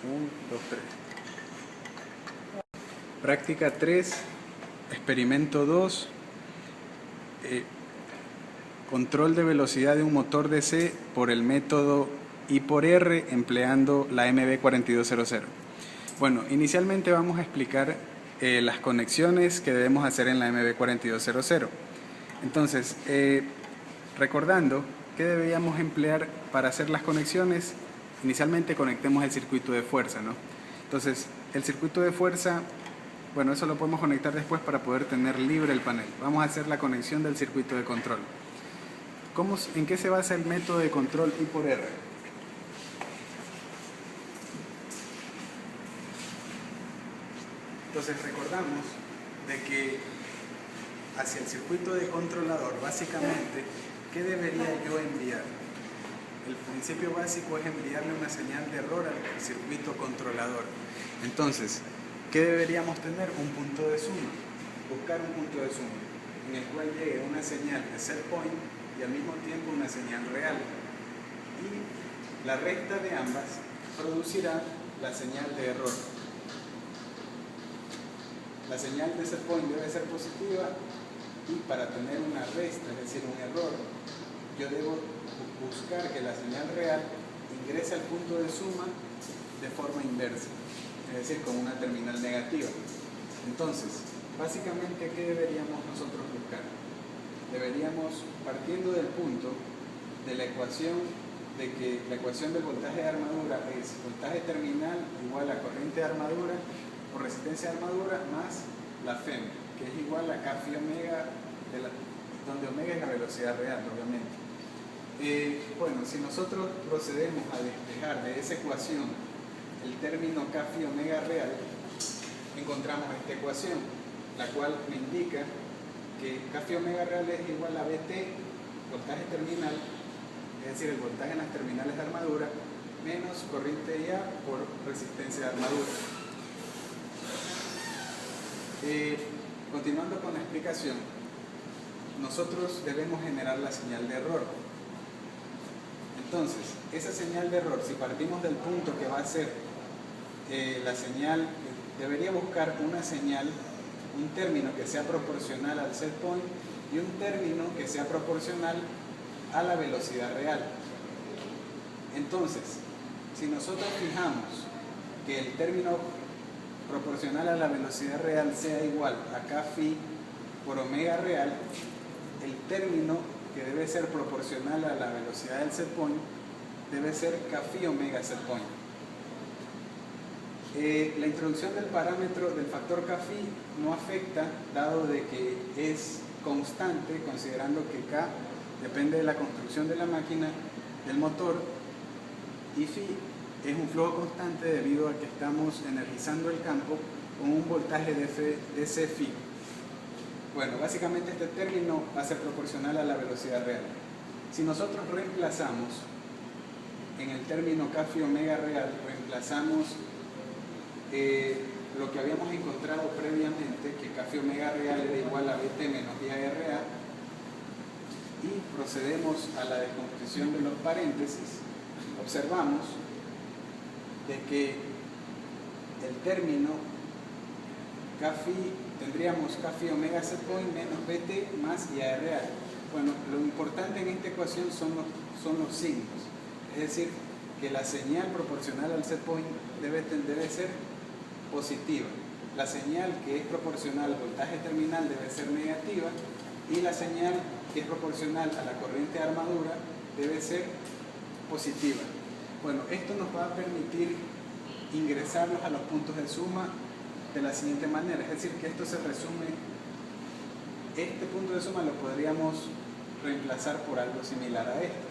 1, 2, 3. Práctica 3, experimento 2, control de velocidad de un motor DC por el método I por R empleando la MB4200. Bueno, inicialmente vamos a explicar las conexiones que debemos hacer en la MB4200. Entonces, recordando qué deberíamos emplear para hacer las conexiones, inicialmente conectemos el circuito de fuerza, ¿no? Entonces, el circuito de fuerza, bueno, eso lo podemos conectar después para poder tener libre el panel. Vamos a hacer la conexión del circuito de control. ¿En qué se basa el método de control I por R? Entonces recordamos de que hacia el circuito de controlador, básicamente, ¿qué debería yo enviar? El principio básico es enviarle una señal de error al circuito controlador. Entonces, ¿qué deberíamos tener? Un punto de suma. Buscar un punto de suma en el cual llegue una señal de set point y al mismo tiempo una señal real. Y la recta de ambas producirá la señal de error. La señal de set point debe ser positiva y para tener una resta, es decir, un error, yo debo buscar que la señal real ingrese al punto de suma de forma inversa, es decir, con una terminal negativa. Entonces, básicamente, ¿qué deberíamos nosotros buscar? Deberíamos, partiendo del punto de la ecuación de que la ecuación del voltaje de armadura es voltaje terminal igual a corriente de armadura o resistencia de armadura más la FEM, que es igual a K phi omega, donde omega es la velocidad real, obviamente. Bueno, si nosotros procedemos a despejar de esa ecuación el término K phi omega real, encontramos esta ecuación, la cual me indica que K phi omega real es igual a BT, voltaje terminal, es decir, el voltaje en las terminales de armadura, menos corriente IA por resistencia de armadura. Continuando con la explicación, nosotros debemos generar la señal de error. Entonces, esa señal de error, si partimos del punto que va a ser la señal, debería buscar una señal, un término que sea proporcional al set point y un término que sea proporcional a la velocidad real. Entonces, si nosotros fijamos que el término proporcional a la velocidad real sea igual a K phi por omega real, el término que debe ser proporcional a la velocidad del set point debe ser K phi omega set point. La introducción del parámetro del factor K phi no afecta, dado de que es constante, considerando que K depende de la construcción de la máquina, del motor, y phi es un flujo constante debido a que estamos energizando el campo con un voltaje de DC phi. Bueno, básicamente este término va a ser proporcional a la velocidad real. Si nosotros reemplazamos en el término K phi omega real, reemplazamos lo que habíamos encontrado previamente, que K phi omega real era igual a BT menos IARA, y procedemos a la descomposición de los paréntesis, observamos de que el término K phi, tendríamos K phi omega set point menos BT más IARA. Bueno, lo importante en esta ecuación son los signos, es decir, que la señal proporcional al set point debe ser positiva, la señal que es proporcional al voltaje terminal debe ser negativa y la señal que es proporcional a la corriente de armadura debe ser positiva. Bueno, esto nos va a permitir ingresarlos a los puntos de suma de la siguiente manera, es decir, que esto se resume, este punto de suma lo podríamos reemplazar por algo similar a esto,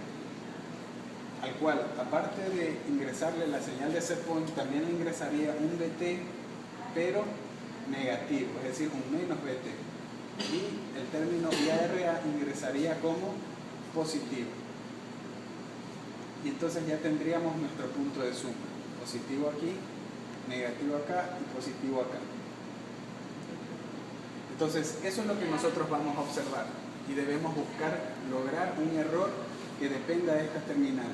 al cual, aparte de ingresarle la señal de set point, también le ingresaría un BT, pero negativo, es decir, un menos BT, y el término IARA ingresaría como positivo. Y entonces ya tendríamos nuestro punto de suma, positivo aquí, negativo acá y positivo acá. Entonces, eso es lo que nosotros vamos a observar y debemos buscar lograr un error que dependa de estas terminales.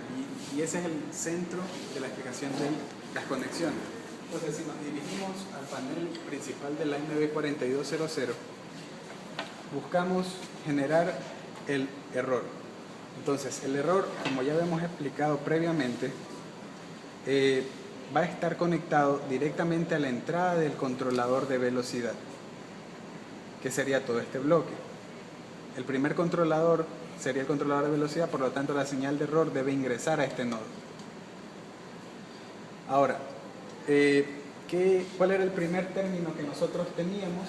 Y ese es el centro de la explicación de las conexiones. Entonces, si nos dirigimos al panel principal de la MB4200, buscamos generar el error. Entonces, el error, como ya hemos explicado previamente, va a estar conectado directamente a la entrada del controlador de velocidad, que sería todo este bloque. El primer controlador sería el controlador de velocidad, por lo tanto la señal de error debe ingresar a este nodo. Ahora, ¿cuál era el primer término que nosotros teníamos?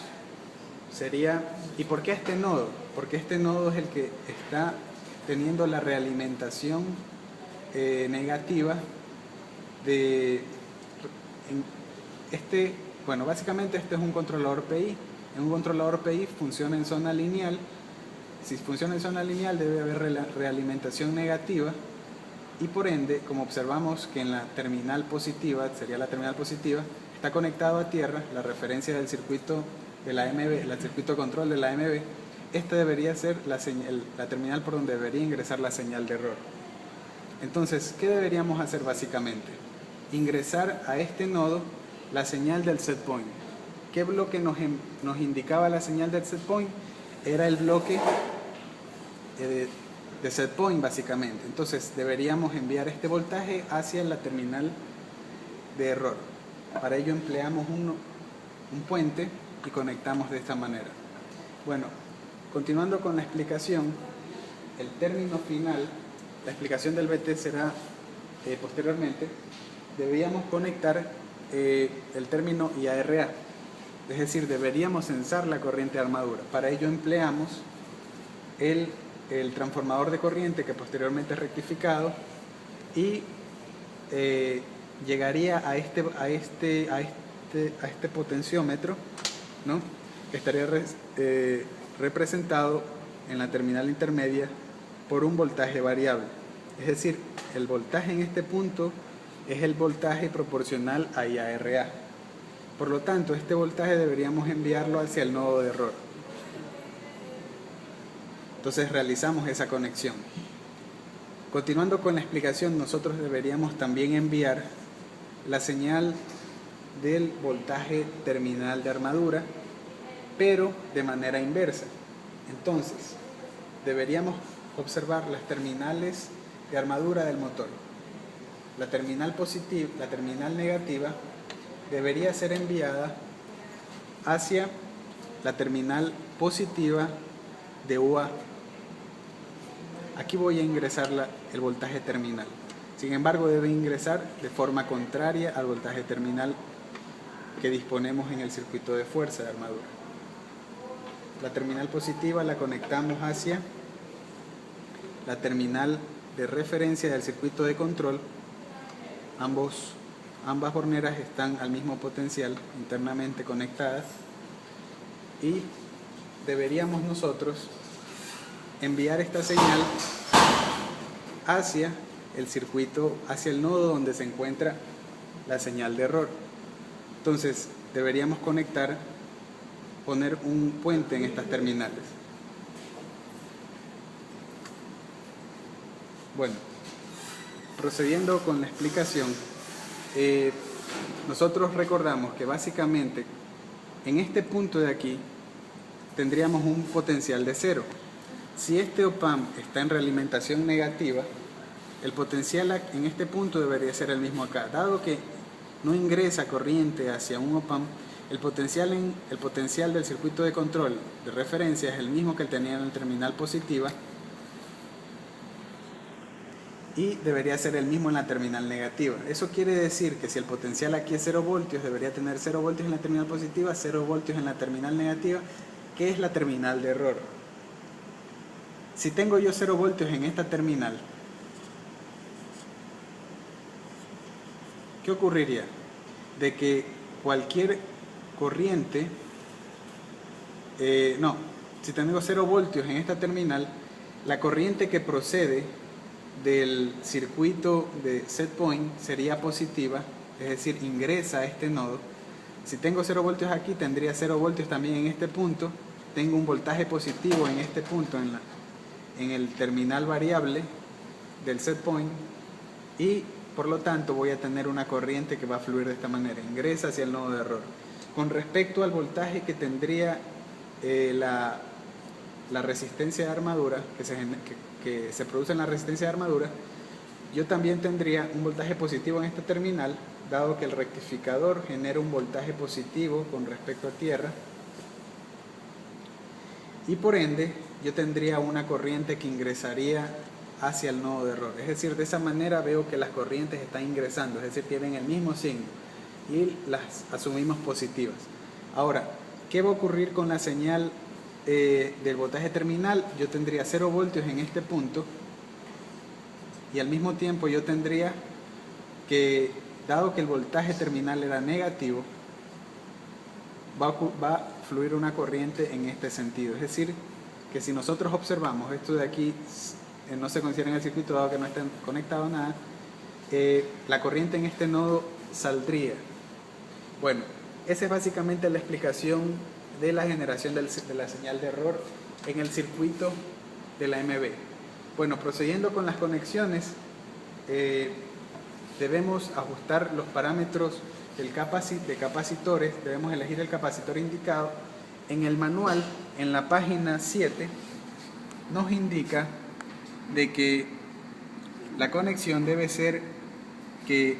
Sería, ¿y por qué este nodo? Porque este nodo es el que está teniendo la realimentación negativa de bueno, básicamente este es un controlador PI. En un controlador PI funciona en zona lineal. Si funciona en zona lineal debe haber realimentación negativa, y por ende, como observamos que en la terminal positiva, sería la terminal positiva, está conectado a tierra, la referencia del circuito de la AMB, el circuito control de la AMB, esta debería ser la terminal por donde debería ingresar la señal de error. Entonces, ¿qué deberíamos hacer básicamente? Ingresar a este nodo la señal del set point. ¿Qué bloque nos indicaba la señal del set point? Era el bloque de set point básicamente. Entonces deberíamos enviar este voltaje hacia la terminal de error. Para ello empleamos un puente y conectamos de esta manera. Bueno, continuando con la explicación, el término final, la explicación del BT será posteriormente. Deberíamos conectar el término IARA, es decir, deberíamos censar la corriente de armadura. Para ello empleamos el transformador de corriente, que posteriormente es rectificado, y llegaría a este potenciómetro, ¿no? Que estaría representado en la terminal intermedia por un voltaje variable. Es decir, el voltaje en este punto es el voltaje proporcional a IARA. Por lo tanto, este voltaje deberíamos enviarlo hacia el nodo de error. Entonces realizamos esa conexión. Continuando con la explicación, nosotros deberíamos también enviar la señal del voltaje terminal de armadura, pero de manera inversa. Entonces, deberíamos observar las terminales de armadura del motor. La terminal positiva, la terminal negativa debería ser enviada hacia la terminal positiva de UA. Aquí voy a ingresar el voltaje terminal. Sin embargo, debe ingresar de forma contraria al voltaje terminal que disponemos en el circuito de fuerza de armadura. La terminal positiva la conectamos hacia la terminal de referencia del circuito de control. Ambas horneras están al mismo potencial, internamente conectadas, y deberíamos nosotros enviar esta señal hacia el circuito, hacia el nodo donde se encuentra la señal de error. Entonces deberíamos poner un puente en estas terminales. Bueno, procediendo con la explicación, nosotros recordamos que básicamente en este punto de aquí tendríamos un potencial de 0. Si este op-amp está en realimentación negativa, el potencial en este punto debería ser el mismo acá. Dado que no ingresa corriente hacia un op-amp, el potencial del circuito de control de referencia es el mismo que el tenía en la terminal positiva, y debería ser el mismo en la terminal negativa. Eso quiere decir que si el potencial aquí es 0 voltios, debería tener 0 voltios en la terminal positiva, 0 voltios en la terminal negativa, que es la terminal de error. Si tengo yo 0 voltios en esta terminal, ¿qué ocurriría? De que cualquier corriente, si tengo 0 voltios en esta terminal, la corriente que procede del circuito de set point sería positiva, es decir, ingresa a este nodo. Si tengo 0 voltios aquí, tendría 0 voltios también en este punto. Tengo un voltaje positivo en este punto, en el terminal variable, del set point y por lo tanto voy a tener una corriente que va a fluir de esta manera, ingresa hacia el nodo de error. Con respecto al voltaje que tendría la resistencia de armadura, que se produce en la resistencia de armadura, yo también tendría un voltaje positivo en esta terminal, dado que el rectificador genera un voltaje positivo con respecto a tierra, y por ende yo tendría una corriente que ingresaría hacia el nodo de error. Es decir, de esa manera veo que las corrientes están ingresando, es decir, tienen el mismo signo y las asumimos positivas. Ahora, ¿qué va a ocurrir con la señal del voltaje terminal? Yo tendría 0 voltios en este punto y al mismo tiempo yo tendría que, dado que el voltaje terminal era negativo, va a fluir una corriente en este sentido. Es decir, que si nosotros observamos esto de aquí, no se considera en el circuito dado que no está conectado a nada, la corriente en este nodo saldría. Bueno, esa es básicamente la explicación de la generación de la señal de error en el circuito de la MB. Bueno, procediendo con las conexiones, debemos ajustar los parámetros de capacitores, debemos elegir el capacitor indicado. En el manual, en la página 7, nos indica de que la conexión debe ser que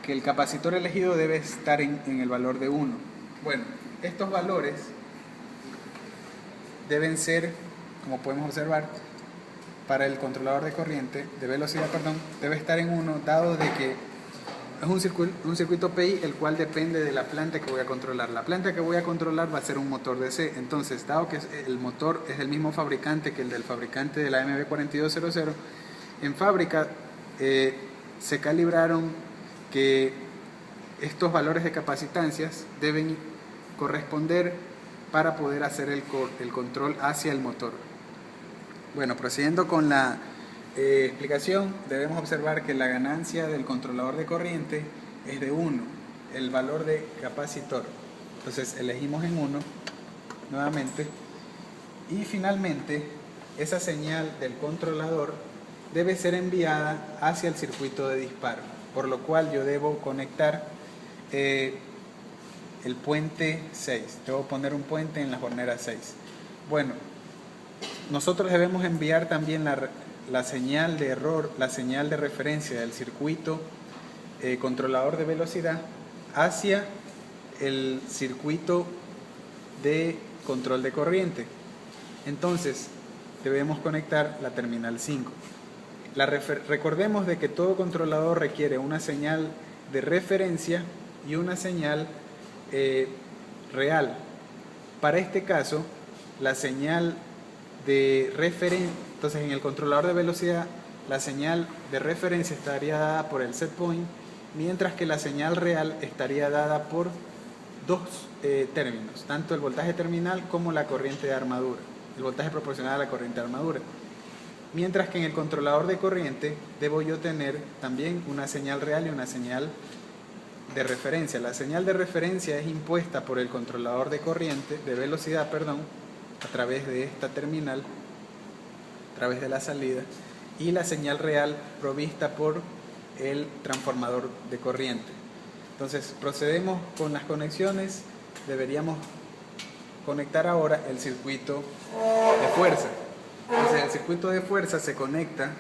el capacitor elegido debe estar en el valor de 1. Bueno, estos valores deben ser, como podemos observar, para el controlador de corriente, de velocidad, perdón, debe estar en 1, dado de que es un circuito PI, el cual depende de la planta que voy a controlar. La planta que voy a controlar va a ser un motor DC. Entonces, dado que el motor es del mismo fabricante que el del fabricante de la MB4200, en fábrica se calibraron que estos valores de capacitancias deben corresponder para poder hacer el control hacia el motor. Bueno, procediendo con la explicación, debemos observar que la ganancia del controlador de corriente es de 1, el valor de capacitor. Entonces elegimos en 1 nuevamente y finalmente esa señal del controlador debe ser enviada hacia el circuito de disparo, por lo cual yo debo conectar el puente 6. Debo poner un puente en la jornera 6. Bueno, nosotros debemos enviar también la señal de error, la señal de referencia del circuito controlador de velocidad hacia el circuito de control de corriente. Entonces debemos conectar la terminal 5. Recordemos de que todo controlador requiere una señal de referencia y una señal real. Para este caso, la señal de referencia, entonces en el controlador de velocidad, la señal de referencia estaría dada por el set point, mientras que la señal real estaría dada por dos términos, tanto el voltaje terminal como la corriente de armadura, el voltaje proporcional a la corriente de armadura. Mientras que en el controlador de corriente debo yo tener también una señal real y una señal de referencia. La señal de referencia es impuesta por el controlador de corriente, de velocidad, perdón, a través de esta terminal, a través de la salida, y la señal real provista por el transformador de corriente. Entonces procedemos con las conexiones. Deberíamos conectar ahora el circuito de fuerza. Entonces el circuito de fuerza se conecta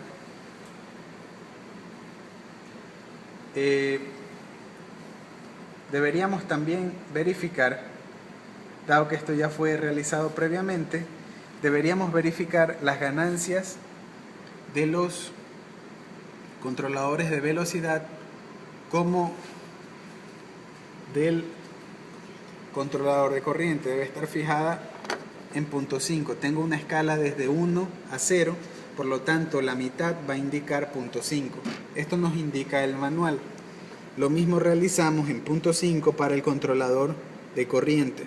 deberíamos también verificar, dado que esto ya fue realizado previamente, deberíamos verificar las ganancias de los controladores de velocidad como del controlador de corriente. Debe estar fijada en punto 5. Tengo una escala desde 1 a 0, por lo tanto la mitad va a indicar punto 5. Esto nos indica el manual. Lo mismo realizamos en punto 5 para el controlador de corriente.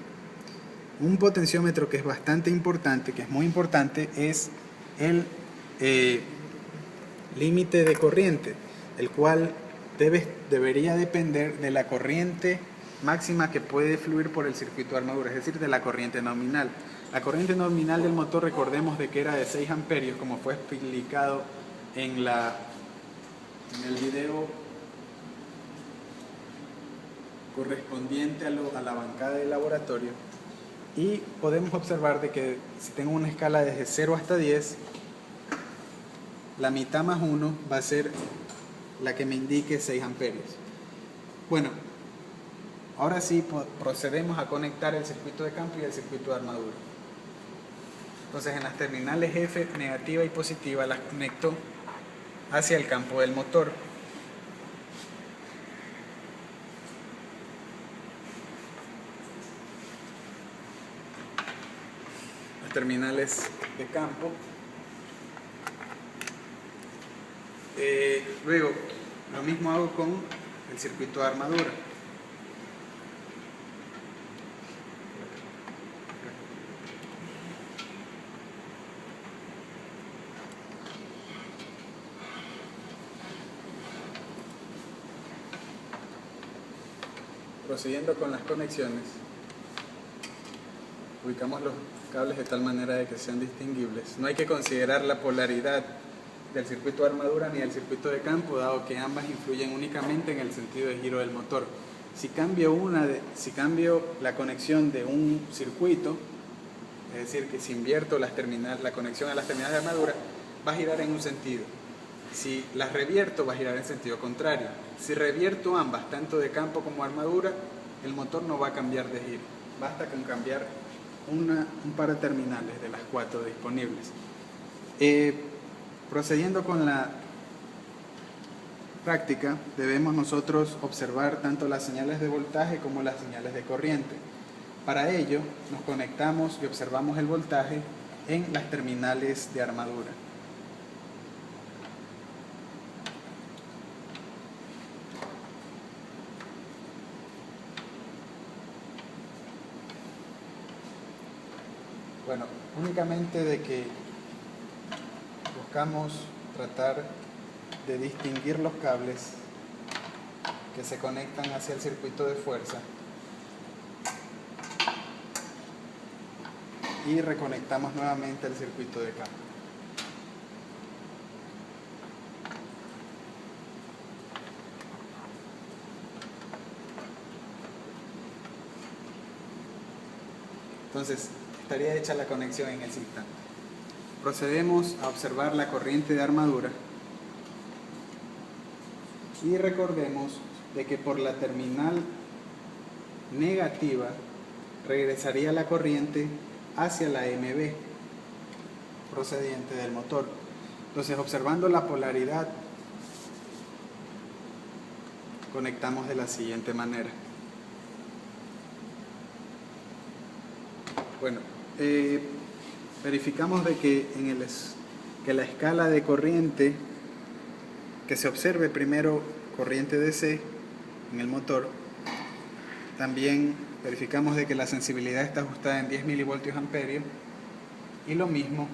Un potenciómetro que es bastante importante, que es muy importante, es el límite de corriente, el cual debería depender de la corriente máxima que puede fluir por el circuito de armadura, es decir, de la corriente nominal. La corriente nominal del motor, recordemos de que era de 6 amperios, como fue explicado en el video correspondiente a la bancada de laboratorio. Y podemos observar de que si tengo una escala desde 0 hasta 10, la mitad más 1 va a ser la que me indique 6 amperios. Bueno, ahora sí procedemos a conectar el circuito de campo y el circuito de armadura. Entonces en las terminales F negativa y positiva las conecto hacia el campo del motor. Las terminales de campo. Luego lo mismo hago con el circuito de armadura. Procediendo con las conexiones, ubicamos los cables de tal manera de que sean distinguibles. No hay que considerar la polaridad del circuito de armadura ni del circuito de campo, dado que ambas influyen únicamente en el sentido de giro del motor. Si cambio la conexión de un circuito, es decir, que si invierto la conexión a las terminales de armadura, va a girar en un sentido. Si las revierto, va a girar en sentido contrario. Si revierto ambas, tanto de campo como armadura, el motor no va a cambiar de giro. Basta con cambiar un par de terminales de las 4 disponibles. Procediendo con la práctica, debemos nosotros observar tanto las señales de voltaje como las señales de corriente. Para ello, nos conectamos y observamos el voltaje en las terminales de armadura. Bueno, únicamente de que buscamos tratar de distinguir los cables que se conectan hacia el circuito de fuerza y reconectamos nuevamente el circuito de campo. Entonces, estaría hecha la conexión en ese instante. Procedemos a observar la corriente de armadura y recordemos de que por la terminal negativa regresaría la corriente hacia la MB procediente del motor. Entonces, observando la polaridad, conectamos de la siguiente manera. Bueno, verificamos de que que la escala de corriente, que se observe primero corriente DC en el motor. También verificamos de que la sensibilidad está ajustada en 10 milivoltios amperios y lo mismo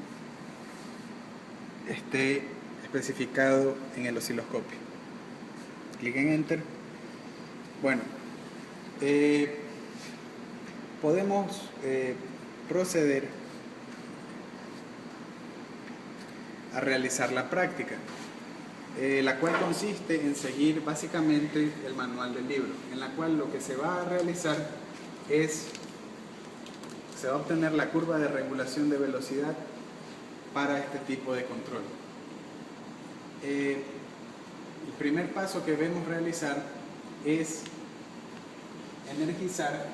esté especificado en el osciloscopio. Clic en Enter. Bueno, podemos proceder a realizar la práctica, la cual consiste en seguir básicamente el manual del libro, en la cual lo que se va a realizar se va a obtener la curva de regulación de velocidad para este tipo de control. El primer paso que debemos realizar es energizar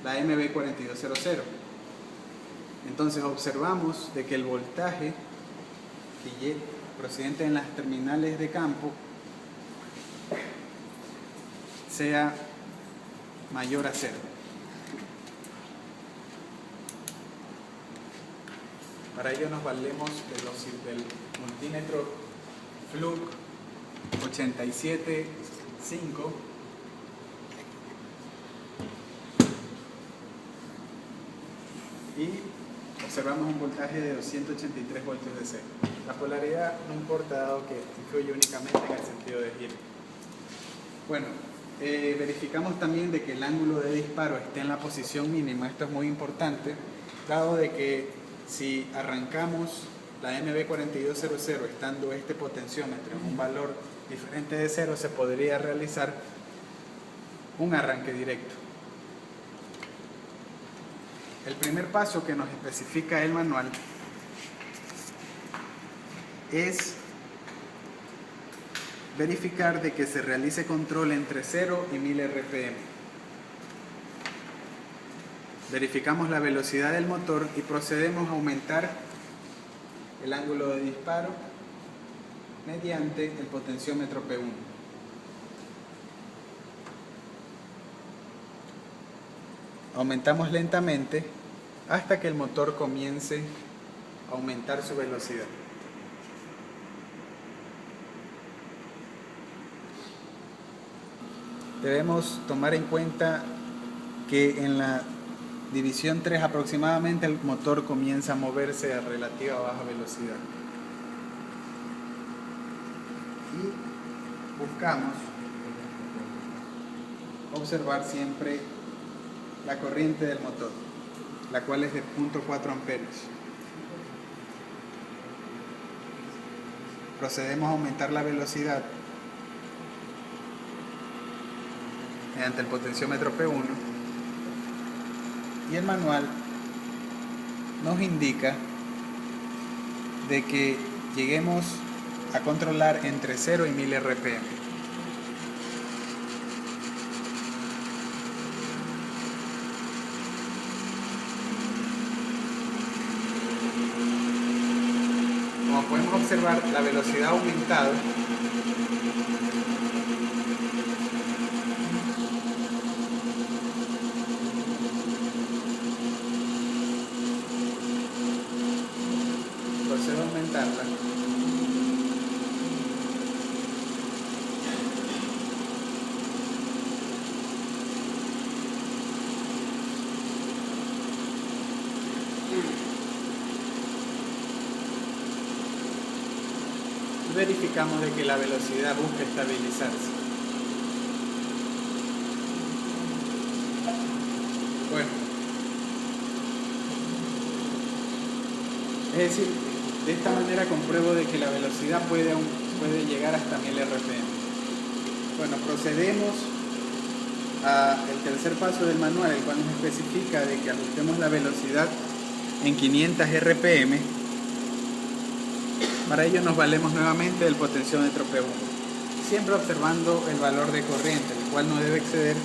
la MB4200. Entonces observamos de que el voltaje procedente en las terminales de campo sea mayor a 0. Para ello nos valemos del multímetro Fluke 875 y observamos un voltaje de 283 voltios DC. La polaridad no importa, dado que influye únicamente en el sentido de giro. Bueno, Verificamos también de que el ángulo de disparo esté en la posición mínima. Esto es muy importante, dado de que si arrancamos la MB4200 estando este potenciómetro en un valor diferente de 0, se podría realizar un arranque directo. El primer paso que nos especifica el manual es verificar de que se realice control entre 0 y 1000 RPM. Verificamos la velocidad del motor y procedemos a aumentar el ángulo de disparo mediante el potenciómetro P1. Aumentamos lentamente hasta que el motor comience a aumentar su velocidad. Debemos tomar en cuenta que en la división 3 aproximadamente el motor comienza a moverse a relativa baja velocidad. Y buscamos observar siempre la corriente del motor, la cual es de 0.4 amperios. Procedemos a aumentar la velocidad mediante el potenciómetro P1 y el manual nos indica de que lleguemos a controlar entre 0 y 1000 RPM. Como podemos observar, la velocidad ha aumentado . Procedo a aumentarla . Y verificamos de que la velocidad busca estabilizarse. Bueno, es decir, de esta manera compruebo de que la velocidad puede llegar hasta 1000 RPM. Bueno, procedemos al tercer paso del manual, el cual nos especifica de que ajustemos la velocidad en 500 RPM. Para ello nos valemos nuevamente del potenciómetro P1, siempre observando el valor de corriente, el cual no debe exceder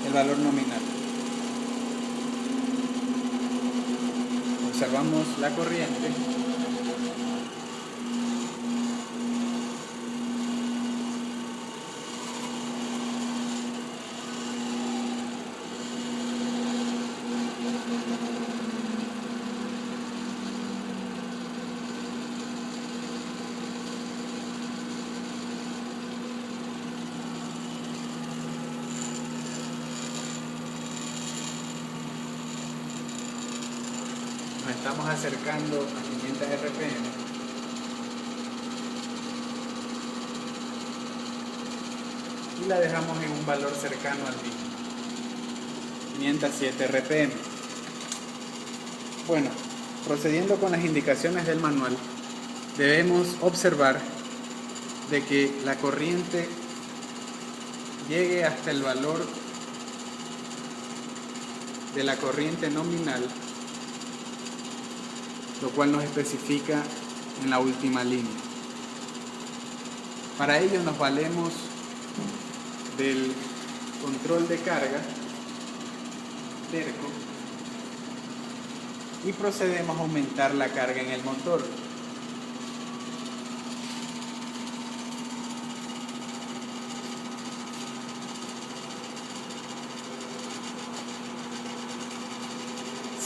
el valor nominal. Observamos la corriente . Nos estamos acercando a 500 RPM. Y la dejamos en un valor cercano al mismo, 507 RPM. Bueno, procediendo con las indicaciones del manual, debemos observar de que la corriente llegue hasta el valor de la corriente nominal, lo cual nos especifica en la última línea. Para ello nos valemos del control de carga terco y procedemos a aumentar la carga en el motor.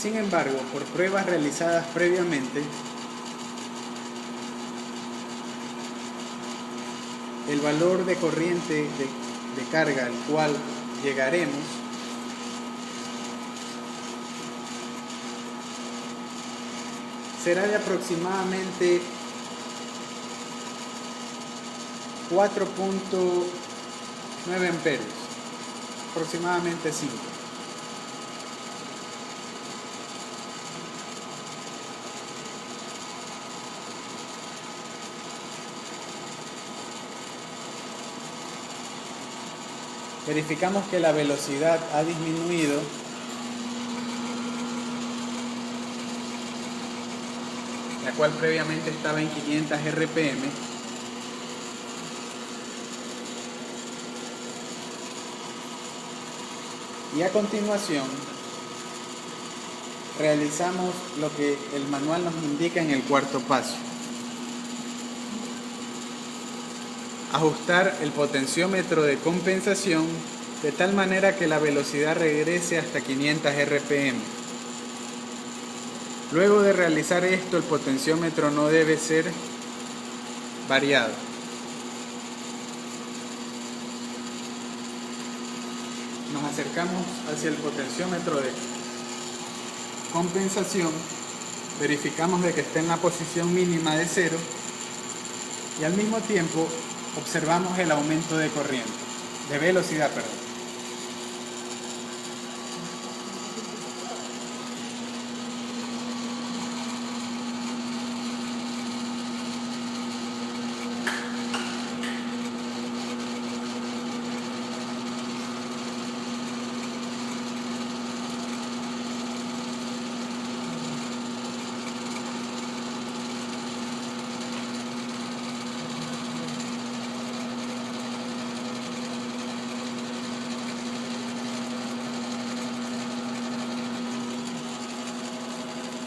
Sin embargo, por pruebas realizadas previamente, el valor de corriente de carga al cual llegaremos será de aproximadamente 4.5 9 amperios, aproximadamente 5. Verificamos que la velocidad ha disminuido la cual previamente estaba en 500 RPM. Y a continuación realizamos lo que el manual nos indica en el cuarto paso. Ajustar el potenciómetro de compensación de tal manera que la velocidad regrese hasta 500 RPM. Luego de realizar esto, el potenciómetro no debe ser variado. Nos acercamos hacia el potenciómetro de compensación, verificamos de que está en la posición mínima de 0 y al mismo tiempo observamos el aumento de corriente, de velocidad, perdón.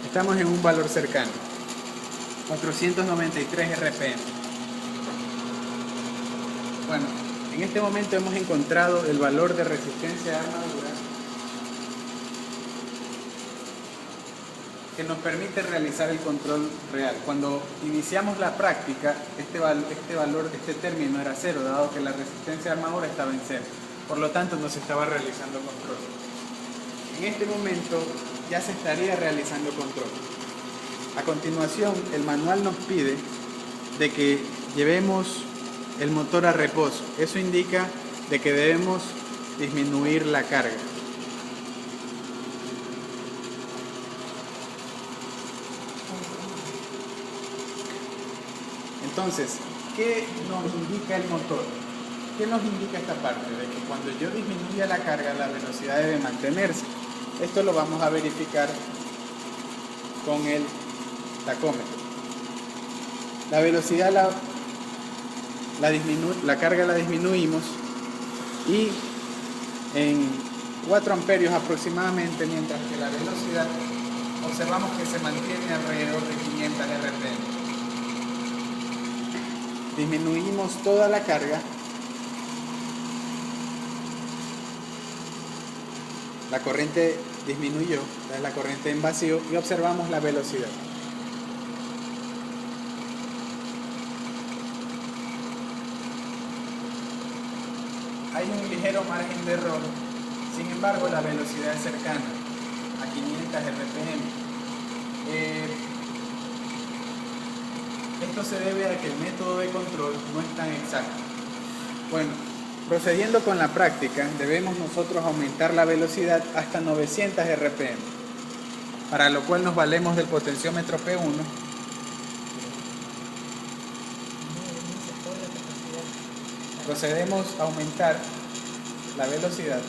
Estamos en un valor cercano, 493 RPM. Bueno, en este momento hemos encontrado el valor de resistencia de armadura que nos permite realizar el control real. Cuando iniciamos la práctica, este término era 0, dado que la resistencia de armadura estaba en 0. Por lo tanto, no se estaba realizando control. En este momento ya se estaría realizando control. A continuación, el manual nos pide de que llevemos el motor a reposo. Eso indica de que debemos disminuir la carga. Entonces, ¿qué nos indica el motor? ¿Qué nos indica esta parte? De que cuando yo disminuya la carga, la velocidad debe mantenerse. Esto lo vamos a verificar con el tacómetro. La velocidad la carga la disminuimos y en 4 amperios aproximadamente, mientras que la velocidad observamos que se mantiene alrededor de 500 RPM. Disminuimos toda la carga. La corriente disminuyó, es la corriente en vacío, y observamos la velocidad. Hay un ligero margen de error, sin embargo la velocidad es cercana a 500 RPM. Esto se debe a que el método de control no es tan exacto. Bueno, procediendo con la práctica, debemos nosotros aumentar la velocidad hasta 900 RPM, para lo cual nos valemos del potenciómetro P1. Procedemos a aumentar la velocidad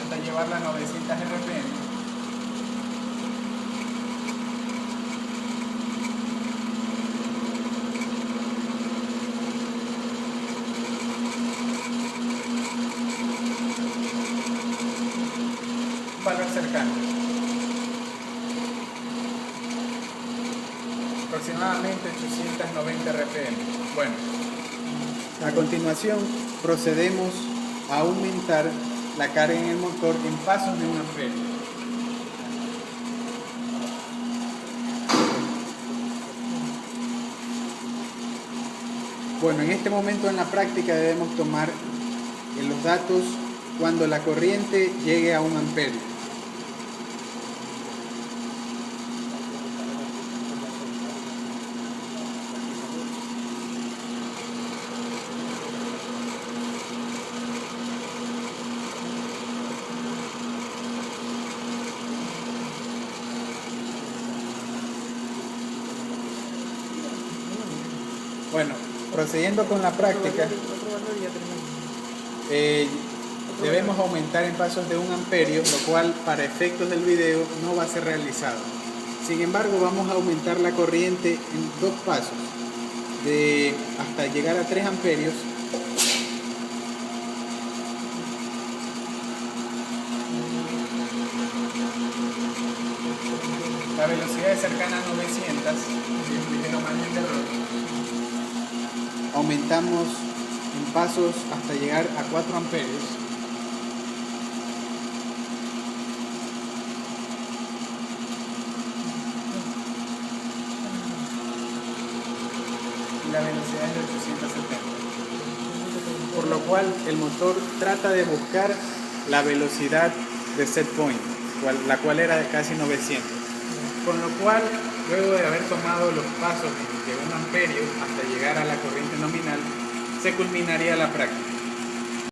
hasta llevarla a 900 RPM. Valor cercano, aproximadamente 890 RPM. Bueno, a continuación procedemos a aumentar la carga en el motor en pasos de 1 amperio. Bueno, en este momento en la práctica debemos tomar los datos cuando la corriente llegue a 1 amperio. Bueno, procediendo con la práctica, debemos aumentar en pasos de 1 amperio, lo cual para efectos del video no va a ser realizado. Sin embargo, vamos a aumentar la corriente en 2 pasos, hasta llegar a 3 amperios. La velocidad es cercana a 900, ligero margen de error. Aumentamos en pasos hasta llegar a 4 amperios. Y la velocidad es de 870. Por lo cual el motor trata de buscar la velocidad de set point, la cual era de casi 900. Con lo cual, luego de haber tomado los pasos de 1 amperio hasta llegar a la corriente nominal, se culminaría la práctica.